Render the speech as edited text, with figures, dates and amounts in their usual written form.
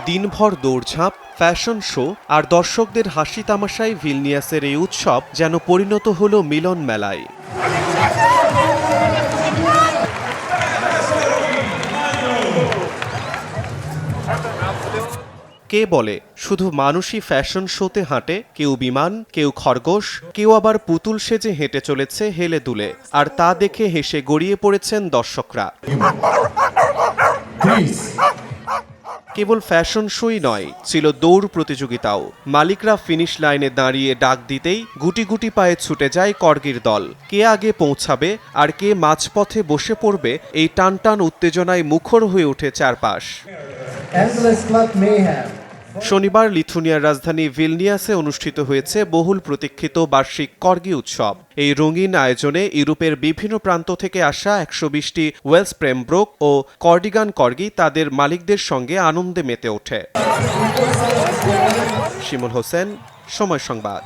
দিনভর দৌড়ঝাঁপ, fashion show আর দর্শকদের হাসি তামাশায় ভিলনিয়াসের এই উৎসব যেন পরিণত হল মিলন মেলায়। কে বলে শুধু মানুষই ফ্যাশন শোতে হাঁটে, কেউ বিমান, কেউ খরগোশ, কেউ আবার পুতুল সেজে হেঁটে চলেছে হেলে দুলে, আর তা দেখে হেসে গড়িয়ে পড়েছেন দর্শকরা। কেবল ফ্যাশন শোই নয়, ছিল দৌড় প্রতিযোগিতাও। মালিকরা ফিনিশ লাইনে দাঁড়িয়ে ডাক দিতেই গুটি গুটি পায়ে ছুটে যায় কর্গির দল। কে আগে পৌঁছাবে আর কে মাঝপথে বসে পড়বে, এই টানটান উত্তেজনায় মুখর হয়ে ওঠে চারপাশ। শনিবার লিথুনিয়ার রাজধানী ভিলনিয়াসে অনুষ্ঠিত হয়েছে বহুল প্রতীক্ষিত বার্ষিক কর্গি উৎসব। এই রঙিন আয়োজনে ইউরোপের বিভিন্ন প্রান্ত থেকে আসা 120টি ওয়েলস প্রেমব্রোক ও কর্ডিগান কর্গি তাদের মালিকদের সঙ্গে আনন্দে মেতে ওঠে। শিমুল হোসেন, সময় সংবাদ।